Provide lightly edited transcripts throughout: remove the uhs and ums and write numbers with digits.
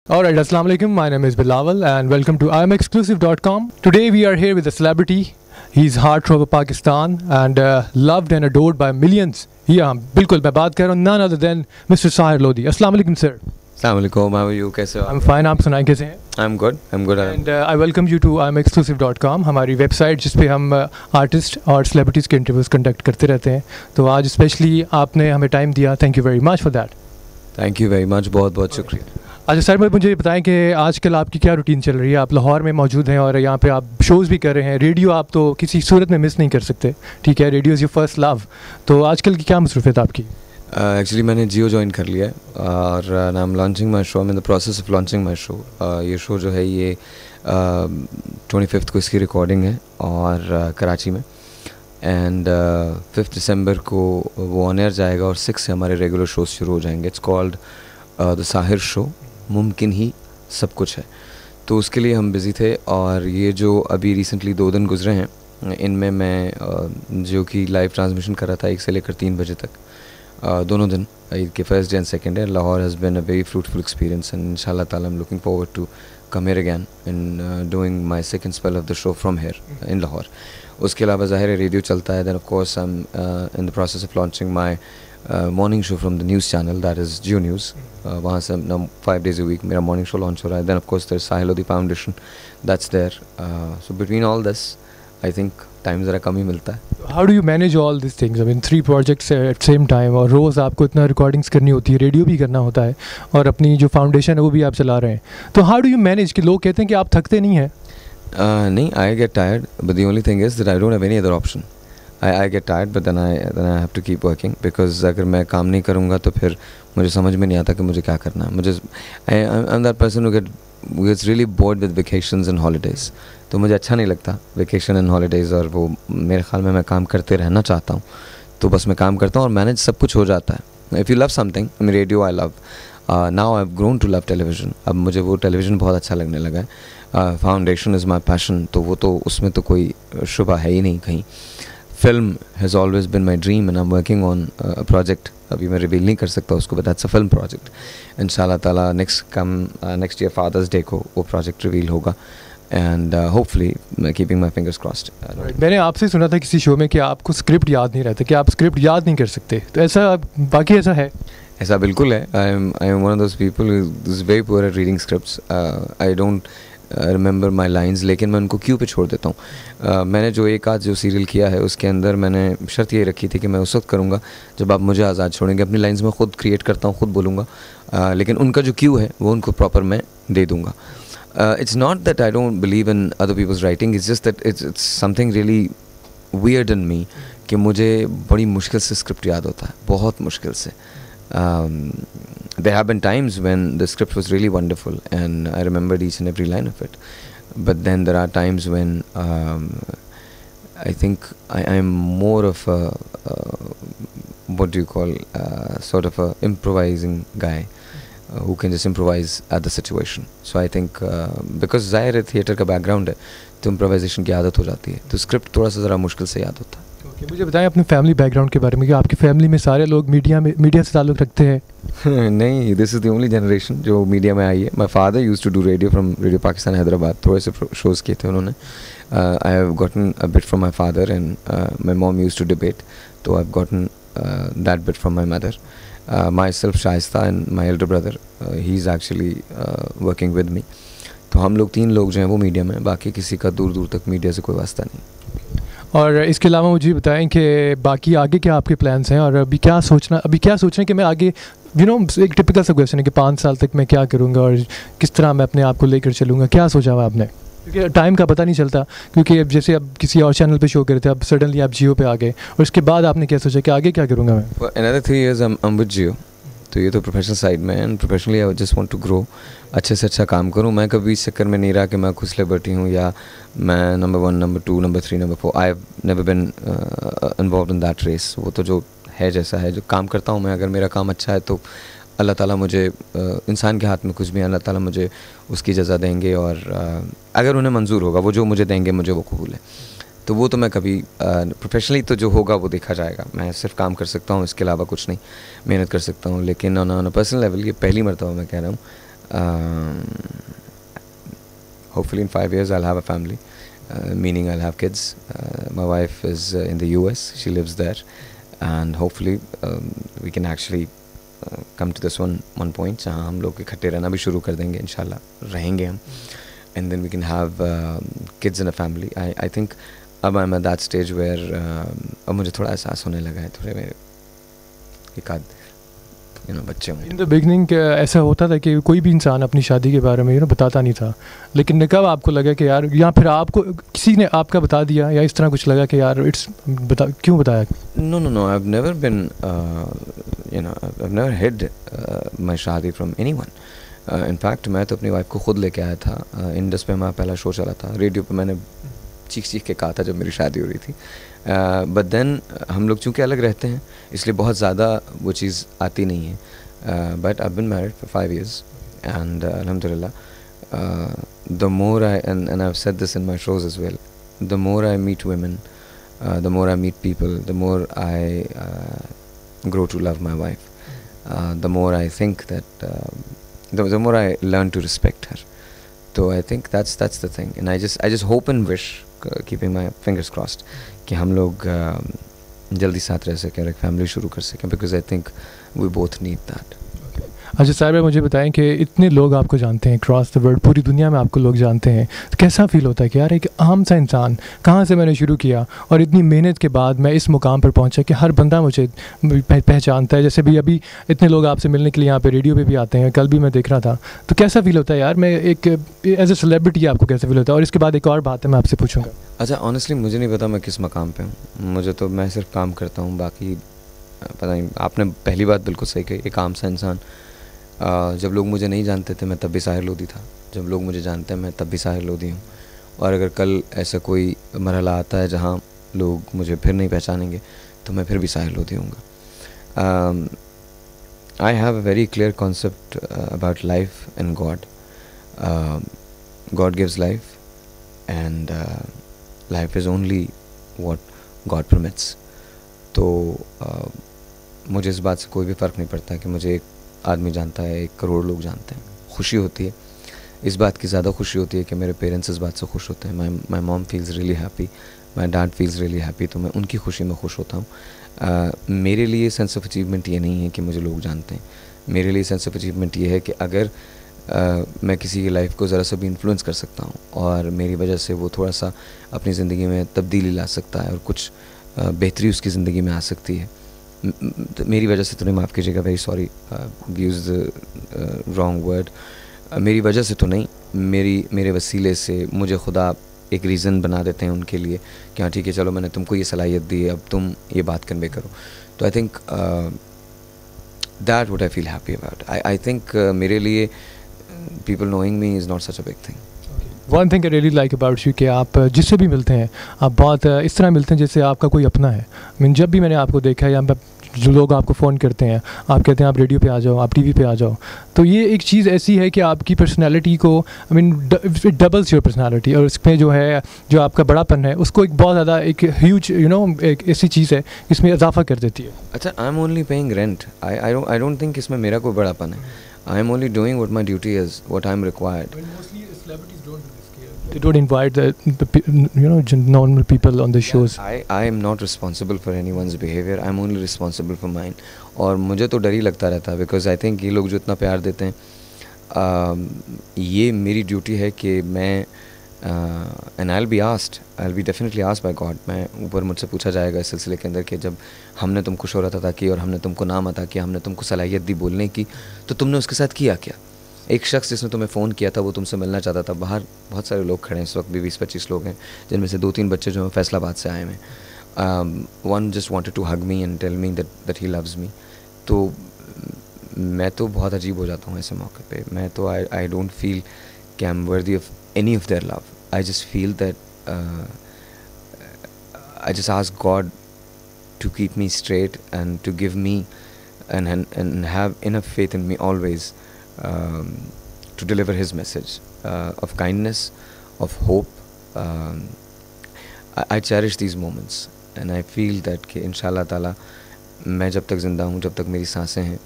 Alright, Assalamu alaikum. My name is Bilawal and welcome to imexclusive.com. Today we are here with a celebrity. He's heartthrob of Pakistan and loved and adored by millions. Yeah, बिल्कुल मैं बात कर रहा हूँ none other than Mr. Sahir Lodi. Assalamu alaikum sir. Assalamu alaikum, how are you? कैसे हो? I'm fine. आप सुनाएं कैसे हैं? I'm good. And I welcome you to imexclusive.com. हमारी वेबसाइट जिस पे हम आर्टिस्ट और सेलिब्रिटीज़ के इंटरव्यूज़ कंडक्ट करते रहते हैं. तो आज स्पेशली आपने हमें टाइम दिया. Thank you very much for that. Thank you very much. बहुत बहुत शुक्रिया. अच्छा सर, मुझे बताएं कि आजकल आपकी क्या रूटीन चल रही है. आप लाहौर में मौजूद हैं और यहाँ पे आप शोज़ भी कर रहे हैं. रेडियो आप तो किसी सूरत में मिस नहीं कर सकते. ठीक है, radio is your first love. तो आजकल की क्या मसरूफियत आपकी? एक्चुअली मैंने जियो ज्वाइन कर लिया है और I am launching my show. I am in the process of launching my show. ये शो जो है ये 25 को इसकी रिकॉर्डिंग है और कराची में. एंड 5 दिसंबर को वो ऑन एयर जाएगा और 6 से हमारे रेगुलर शोज शुरू हो जाएंगे. It's called the Sahir show. मुमकिन ही सब कुछ है. तो उसके लिए हम बिज़ी थे और ये जो अभी रिसेंटली 2 दिन गुजरे हैं इनमें मैं जो कि लाइव ट्रांसमिशन कर रहा था 1 से लेकर 3 बजे तक दोनों दिन, ईद के first day and second day. Lahore has been a very fruitful experience and इंशाल्लाह ताला I am looking forward to come here again in doing my second spell of the show from here in Lahore. उसके अलावा ज़ाहिर है radio चलता है. Then of course I am in the process of launching my morning show from the news channel that is Geo News. वहाँ से 5 days a week मेरा morning show launch हो रहा है. Then of course there is Sahir Lodhi foundation that's there. So between all this I think time ज़रा कम ही मिलता है. How do you manage all this things? I mean 3 projects at same time और रोज़ आपको इतना रिकॉर्डिंग्स करनी होती है, रेडियो भी करना होता है और अपनी जो फाउंडेशन है वो भी आप चला रहे हैं. तो हाउ डू यू मैनेज? कि लोग कहते हैं कि आप थकते नहीं हैं. नहीं, I get tired but the only thing is that I don't have any other option. I get tired but then I have to keep working because अगर मैं काम नहीं करूँगा तो फिर मुझे समझ में नहीं आता कि मुझे क्या करना है. मुझे I'm that person who gets really bored with vacations and holidays. तो मुझे अच्छा नहीं लगता वेकेशन एंड हॉलीडेज़ और वो मेरे ख्याल में मैं काम करते रहना चाहता हूँ. तो बस मैं काम करता हूँ और मैनेज सब कुछ हो जाता है. If you love something, I mean radio I love. Now I have grown to love television. अब मुझे वो टेलीविज़न बहुत अच्छा लगने लगा है. Foundation is my passion. तो वो तो उसमें तो कोई शुबा है ही नहीं कहीं. Film has always been my dream and I'm working on a project. अभी मैं रिवील नहीं कर सकता उसको but that's a film project. इंशाल्लाह ताला next year Father's Day को वो project रिवील होगा and hopefully keeping my fingers crossed. मैंने आपसे सुना था किसी शो में कि आपको स्क्रिप्ट याद नहीं रहता, कि आप स्क्रिप्ट याद नहीं कर सकते. तो ऐसा बाकी ऐसा है? ऐसा बिल्कुल है. I am one of those people who is very poor at reading scripts. I don't remember my lines, लेकिन मैं उनको क्यू पे छोड़ देता हूँ. मैंने जो एक आध जो सीरियल किया है उसके अंदर मैंने शर्त ये रखी थी कि मैं उस वक्त करूँगा जब आप मुझे आज़ाद छोड़ेंगे. अपनी लाइन्स मैं खुद क्रिएट करता हूँ, खुद बोलूँगा, लेकिन उनका जो क्यू है वो उनको प्रॉपर मैं दे दूँगा. It's not that I don't believe in other people's writing, it's just that it's something really weird in me कि मुझे बड़ी मुश्किल से स्क्रिप्ट याद होता है, बहुत मुश्किल से. There have been times when the script was really wonderful and I remembered each and every line of it. But then there are times when I think I am more of a what do you call sort of a improvising guy who can just improvise at the situation. So I think because ज़ाहिर है theatre का background है तो improvisation की आदत हो जाती है, तो स्क्रिप्ट थोड़ा सा ज़रा मुश्किल से याद होता है. मुझे बताएं अपने फैमिली बैकग्राउंड के बारे में कि आपकी फैमिली में सारे लोग मीडिया से ताल्लुक़ रखते हैं? नहीं, this is the only generation जो मीडिया में आई है. My father used to do radio from radio Pakistan Hyderabad. थोड़े से शोज़ किए थे उन्होंने. I have gotten a bit from my father and my mom used to debate. तो I have gotten that bit from my mother. Myself Shaista and my elder brother he is actually working with me. तो हम लोग 3 लोग जो हैं वो media में, बाकी किसी का दूर दूर तक मीडिया से कोई वास्ता नहीं. और इसके अलावा मुझे बताएं कि बाकी आगे क्या आपके प्लान्स हैं और अभी क्या सोच रहे हैं कि मैं आगे एक टिपिकल सा क्वेश्चन है कि 5 साल तक मैं क्या करूंगा और किस तरह मैं अपने आप को लेकर चलूँगा. क्या सोचा हुआ आपने? क्योंकि टाइम का पता नहीं चलता, क्योंकि अब जैसे अब किसी और चैनल पे शो कर रहे थे, अब सडनली आप जियो पे आ गए और उसके बाद आपने क्या सोचा कि आगे क्या करूँगा मैं? For another 3 years I'm with जियो. तो ये तो प्रोफेशनल साइड में and professionally I just want to grow. अच्छे से अच्छा काम करूँ. मैं कभी इस चक्कर में नहीं रहा कि मैं खुद सेलिब्रिटी हूँ या मैं number 1, number 2, number 3, number 4. I have never been involved in that race. वो तो जो है जैसा है, जो काम करता हूँ मैं, अगर मेरा काम अच्छा है तो अल्लाह ताला मुझे इंसान के हाथ में कुछ भी है, अल्लाह ताला मुझे उसकी जज़ा देंगे और अगर उन्हें मंजूर होगा वो जो मुझे देंगे मुझे वो कबूल है. तो वो तो मैं कभी प्रोफेशनली तो जो होगा वो देखा जाएगा. मैं सिर्फ काम कर सकता हूँ, इसके अलावा कुछ नहीं. मेहनत कर सकता हूँ, लेकिन ऑन अ पर्सनल लेवल ये पहली मरतबा मैं कह रहा हूँ Hopefully in 5 years I'll have a family, meaning I'll have kids. My wife is in the US, she lives there, and hopefully we can actually come to this one point जहाँ हम लोग इकट्ठे रहना भी शुरू कर देंगे, इंशाल्लाह रहेंगे हम, and then we can have kids in a family. I think अब I'm at that stage where अब मुझे थोड़ा एहसास होने लगा है, थोड़े मेरे एक आध बच्चे होंगे. इन द बिगनिंग ऐसा होता था कि कोई भी इंसान अपनी शादी के बारे में बताता नहीं था, लेकिन कब आपको लगा कि यार, या फिर आपको किसी ने आपका बता दिया, या इस तरह कुछ लगा कि यार क्यों बताया? No, I've never been I've never hid my शादी from anyone. In fact मैं तो अपनी वाइफ को खुद लेके आया था. इंडस पे हमारा पहला शो चला था, रेडियो पे मैंने चीख के कहा था जब मेरी शादी हो रही थी. बट देन हम लोग चूँकि अलग रहते हैं इसलिए बहुत ज़्यादा वो चीज़ आती नहीं है. But I been married for 5 years and अल्हम्दुलिल्लाह the more I and I have said this in my shows as well, the more I meet women, the more I meet people, the more I grow to love my wife, the more I think that the more I learn to respect her. So I think that's the thing, and I just hope and wish, keeping my fingers crossed, कि हम लोग जल्दी साथ रह सकें और एक family शुरू कर सकें, because I think we both need that. अच्छा साहिर भाई, मुझे बताएं कि इतने लोग आपको जानते हैं क्रॉस द वर्ल्ड, पूरी दुनिया में आपको लोग जानते हैं, तो कैसा फील होता है कि यार एक आम सा इंसान, कहाँ से मैंने शुरू किया और इतनी मेहनत के बाद मैं इस मुकाम पर पहुँचा कि हर बंदा मुझे पहचानता है. जैसे भी अभी इतने लोग आपसे मिलने के लिए यहाँ पे रेडियो पे भी आते हैं, कल भी मैं देख रहा था, तो कैसा फील होता है यार, मैं एक एज ए सेलिब्रिटी आपको कैसा फील होता है? और इसके बाद एक और बात है मैं आपसे पूछूँगा. अच्छा, ऑनेस्टली मुझे नहीं पता मैं किस मकाम पर हूँ, मुझे तो मैं सिर्फ काम करता हूँ, बाकी पता नहीं. आपने पहली बात बिल्कुल सही कही, एक आम सा इंसान. जब लोग मुझे नहीं जानते थे मैं तब भी साहिर लोधी था, जब लोग मुझे जानते हैं मैं तब भी साहिर लोधी हूँ. और अगर कल ऐसा कोई मरहला आता है जहाँ लोग मुझे फिर नहीं पहचानेंगे तो मैं फिर भी साहिर लोधी हूँगा. I have a very clear concept about life and God. God gives life and life is only what God permits. तो मुझे इस बात से कोई भी फ़र्क नहीं पड़ता कि मुझे एक आदमी जानता है, 1 करोड़ लोग जानते हैं. खुशी होती है, इस बात की ज़्यादा खुशी होती है कि मेरे पेरेंट्स इस बात से खुश होते हैं. My mom feels really happy, my dad feels really happy, तो मैं उनकी खुशी में खुश होता हूँ. मेरे लिए सेंस ऑफ अचीवमेंट ये नहीं है कि मुझे लोग जानते हैं. मेरे लिए सेंस ऑफ अचीवमेंट ये है कि अगर मैं किसी की लाइफ को ज़रा सा भी इन्फ्लुएंस कर सकता हूँ और मेरी वजह से वो थोड़ा सा अपनी ज़िंदगी में तब्दीली ला सकता है और कुछ बेहतरी उसकी ज़िंदगी में आ सकती है. मेरी वजह से तो नहीं, माफ़ कीजिएगा, very sorry, use the wrong word. मेरी वजह से तो नहीं, मेरे वसीले से मुझे खुदा एक रीज़न बना देते हैं उनके लिए कि हाँ ठीक है, चलो मैंने तुमको ये सलाहियत दी है, अब तुम ये बात कन्वे करो. तो I think that what I feel happy about. I think मेरे लिए people knowing me is not such a big thing. One thing I really like about you कि आप जिससे भी मिलते हैं आप बहुत इस तरह मिलते हैं जैसे आपका कोई अपना है. मीन जब भी मैंने आपको देखा है, या जो लोग आपको फ़ोन करते हैं, आप कहते हैं आप रेडियो पे आ जाओ, आप टीवी पे आ जाओ, तो ये एक चीज़ ऐसी है कि आपकी पर्सनालिटी को, I mean it doubles your personality, और इसमें जो है जो आपका बड़ापन है उसको एक बहुत ज़्यादा एक ह्यूज एक ऐसी चीज़ है इसमें इजाफा कर देती है. अच्छा, I am only paying rent. I don't think इसमें मेरा कोई बड़ापन है. I am only doing what my duty is, what I am required. They don't invite the normal people on the shows. I am not responsible for anyone's behavior. I am only responsible for mine. और मुझे तो डर ही लगता रहता है, because I think ये लोग जो इतना प्यार देते हैं, ये मेरी ड्यूटी है कि मैं and I'll be definitely asked by God. मैं ऊपर मुझसे पूछा जाएगा इस सिलसिले के अंदर कि जब हमने तुमको शोहरत अता की और हमने तुमको नाम अता किया, हमने तुमको सलाहियत दी बोलने की, तो तुमने उसके साथ किया क्या? एक शख्स जिसने तुम्हें फ़ोन किया था वो तुमसे मिलना चाहता था. बाहर बहुत सारे लोग खड़े हैं इस वक्त भी, 20-25 लोग हैं, जिनमें से 2-3 बच्चे जो हैं फैसलाबाद से आए हैं. One just wanted to hug me and tell me that he loves me. तो मैं तो बहुत अजीब हो जाता हूँ ऐसे मौके पे. मैं तो आई डोंट फील कि I am worthy of any of their love. I just feel that I just ask God to keep me straight and to give me and have enough faith in me always to deliver his message of kindness, of hope. I cherish these moments and I feel that कि इंशाल्लाह ताला मैं जब तक ज़िंदा हूँ, जब तक मेरी सांसें हैं,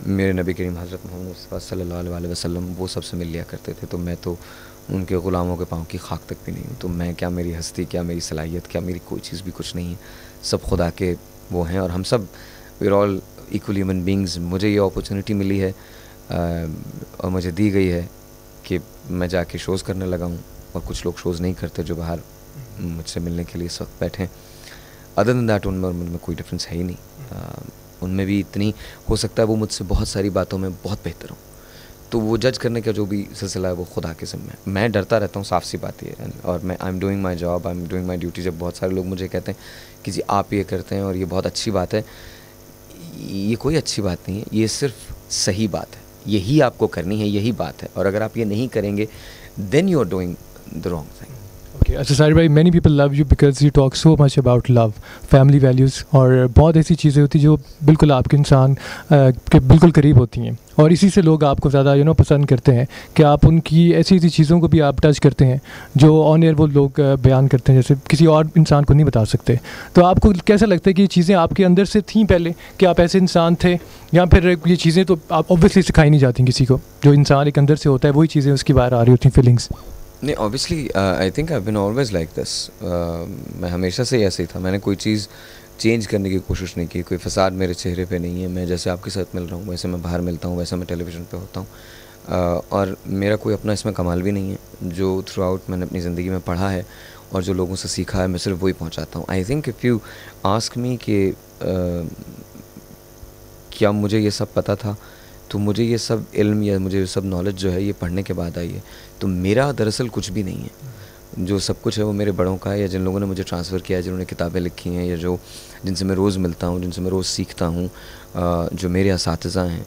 मेरे नबी करीम हज़रत मोहम्मद मुस्तफ़ा सल्लल्लाहु अलैहि वसल्लम वो सबसे मिल लिया करते थे, तो मैं तो उनके ग़ुलामों के पाँव की खाक तक भी नहीं हूँ। तो मैं क्या, मेरी हस्ती क्या, मेरी सलाहियत क्या, मेरी कोई चीज़ भी कुछ नहीं है। सब खुदा के वो हैं और हम सब we are all equal human beings. मुझे ये अपॉर्चुनिटी मिली है और मुझे दी गई है कि मैं जाके शोज़ करने लगा हूँ, और कुछ लोग शोज़ नहीं करते जो बाहर मुझसे मिलने के लिए इस वक्त बैठे हैं। अदर देन दैट उनमें और मुझमें कोई डिफरेंस है ही नहीं। उनमें भी इतनी हो सकता है वो मुझसे बहुत सारी बातों में बहुत बेहतर हो, तो वो जज करने का जो भी सिलसिला है वो खुदा के ज़िम्मे है। मैं डरता रहता हूँ, साफ सी बात ये है, और मैं I am doing my job, I am doing my duty. जब बहुत सारे लोग मुझे कहते हैं कि जी आप ये करते हैं और ये बहुत अच्छी बात है, ये कोई अच्छी बात नहीं है, ये सिर्फ सही बात है, यही आपको करनी है, यही बात है। और अगर आप ये नहीं करेंगे then you are doing the wrong thing. Okay, अच्छा साहिर भाई, many people love you because you talk so much about love, family values, और बहुत ऐसी चीज़ें होती जो बिल्कुल आपके इंसान के बिल्कुल करीब होती हैं, और इसी से लोग आपको ज़्यादा पसंद करते हैं कि आप उनकी ऐसी ऐसी चीज़ों को भी आप टच करते हैं जो ऑन एयर वो लोग बयान करते हैं, जैसे किसी और इंसान को नहीं बता सकते। तो आपको कैसा लगता है कि ये चीज़ें आपके अंदर से थीं पहले कि आप ऐसे इंसान थे, या फिर ये चीज़ें तो आप ऑब्वियसली सिखाई नहीं जाती किसी को, जो इंसान एक अंदर से होता है वही चीज़ें उसकी बाहर आ रही होती हैं, फीलिंग्स? नहीं, obviously I think I have been always like this. मैं हमेशा से ऐसे ही था, मैंने कोई चीज़ चेंज करने की कोशिश नहीं की, कोई फसाद मेरे चेहरे पे नहीं है। मैं जैसे आपके साथ मिल रहा हूँ वैसे मैं बाहर मिलता हूँ, वैसे मैं टेलीविज़न पे होता हूँ, और मेरा कोई अपना इसमें कमाल भी नहीं है। जो थ्रू आउट मैंने अपनी ज़िंदगी में पढ़ा है और जो लोगों से सीखा है, मैं सिर्फ वही पहुँचाता हूँ। I think if you ask me कि क्या मुझे ये सब पता था, तो मुझे ये सब इल्म या मुझे ये सब नॉलेज जो है ये पढ़ने के बाद आई है। तो मेरा दरअसल कुछ भी नहीं है, जो सब कुछ है वो मेरे बड़ों का है, या जिन लोगों ने मुझे ट्रांसफ़र किया है, जिन्होंने किताबें लिखी हैं, या जो जिनसे मैं रोज़ मिलता हूँ, जिनसे मैं रोज़ सीखता हूँ, जो मेरे असातिज़ा हैं,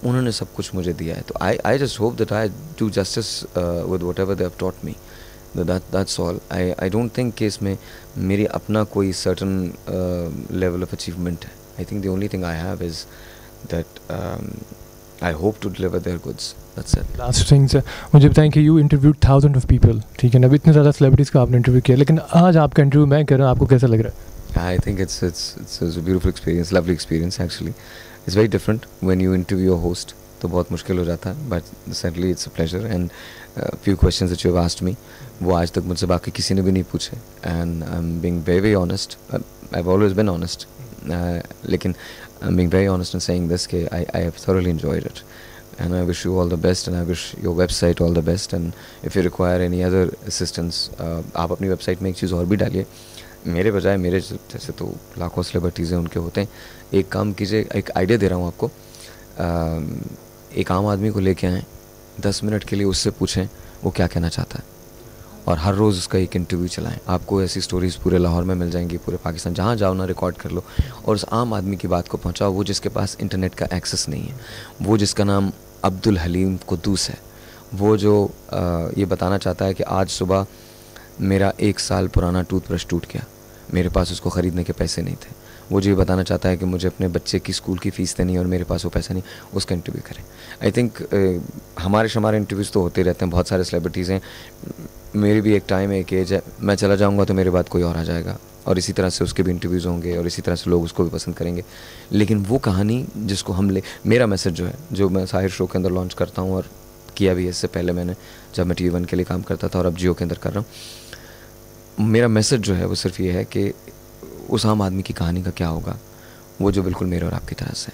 उन्होंने सब कुछ मुझे दिया है। तो I just hope that I do justice with what ever they have taught me, that's all. I don't think कि इसमें मेरी अपना कोई सर्टन लेवल ऑफ अचीवमेंट है। I think the only thing I have is that I hope to deliver their goods. That's it. Last thing sir, मुझे बताएं कि you interviewed thousands of people, ठीक है ना, अभी इतने ज़्यादा celebrities का आपने इंटरव्यू किया, लेकिन आज आपका इंटरव्यू मैं कर रहा हूँ, आपको कैसा लग रहा है? I think it's a beautiful experience, lovely experience actually. It's very different when you interview a host, तो बहुत मुश्किल हो जाता है, but certainly it's a pleasure, and few questions that you have asked me, वो आज तक मुझसे बाकी किसी ने भी नहीं पूछे, and I'm being very very honest. I've always been honest, लेकिन I'm being very honest in saying this कि I have thoroughly enjoyed it, and I wish you all the best, and I wish your website all the best, and if you require any other assistance, आप अपनी website में एक चीज़ और भी डालिए, मेरे बजाय मेरे जैसे तो लाखों सेलिब्रिटीज़ हैं, उनके होते हैं। एक काम कीजिए, एक आइडिया दे रहा हूँ आपको, एक आम आदमी को लेके आएँ, 10 मिनट के लिए उससे पूछें वो क्या कहना चाहता है, और हर रोज़ उसका एक इंटरव्यू चलाएं। आपको ऐसी स्टोरीज़ पूरे लाहौर में मिल जाएंगी, पूरे पाकिस्तान, जहाँ जाओ ना रिकॉर्ड कर लो, और उस आम आदमी की बात को पहुँचाओ, वो जिसके पास इंटरनेट का एक्सेस नहीं है, वो जिसका नाम अब्दुल हलीम कुद्दूस है, वो जो ये बताना चाहता है कि आज सुबह मेरा 1 साल पुराना टूथब्रश टूट गया, मेरे पास उसको ख़रीदने के पैसे नहीं थे, वो जो ये बताना चाहता है कि मुझे अपने बच्चे की स्कूल की फ़ीस देनी है और मेरे पास वो पैसा नहीं, उसका इंटरव्यू करें। आई थिंक हमारे इंटरव्यूज़ तो होते रहते हैं, बहुत सारे सेलिब्रिटीज़ हैं, मेरी भी एक टाइम है, एक एज है, मैं चला जाऊंगा तो मेरे बाद कोई और आ जाएगा, और इसी तरह से उसके भी इंटरव्यूज़ होंगे, और इसी तरह से लोग उसको भी पसंद करेंगे। लेकिन वो कहानी जिसको हम मेरा मैसेज जो है, जो मैं साहिर शो के अंदर लॉन्च करता हूँ, और किया भी इससे पहले मैंने, जब मैं TV1 के लिए काम करता था और अब जियो के अंदर कर रहा हूँ, मेरा मैसेज जो है वो सिर्फ ये है कि उस आम आदमी की कहानी का क्या होगा, वो जो बिल्कुल मेरे और आपकी तरह से।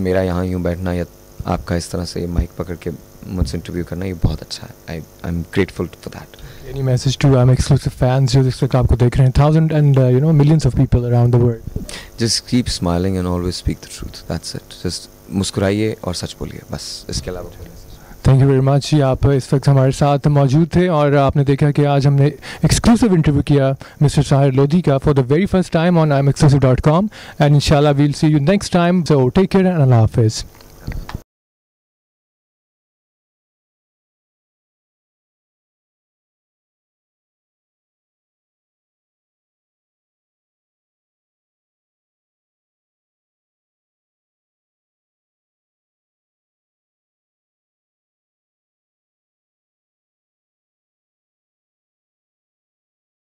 मेरा यहाँ यूँ बैठना या आपका इस तरह से माइक पकड़ के मुझसे इंटरव्यू करना, ये बहुत अच्छा है। I am grateful for that. Any message to exclusive fans जो इस वक्त आपको देख रहे हैं, 1000 and millions of people around the world? Just keep smiling and always speak the truth. That's it. Just मुस्कुराइए और सच बोलिए, बस, इसके अलावा कोई नहीं। Thank you very much. आप इस वक्त हमारे साथ मौजूद थे, और आपने देखा कि आज हमने एक्सक्लूसिव इंटरव्यू किया मिस्टर साहिर लोधी का for the very first time on imexclusive.com, and इंशाल्लाह we'll see you next time, so take care and अल्लाह हाफिज़।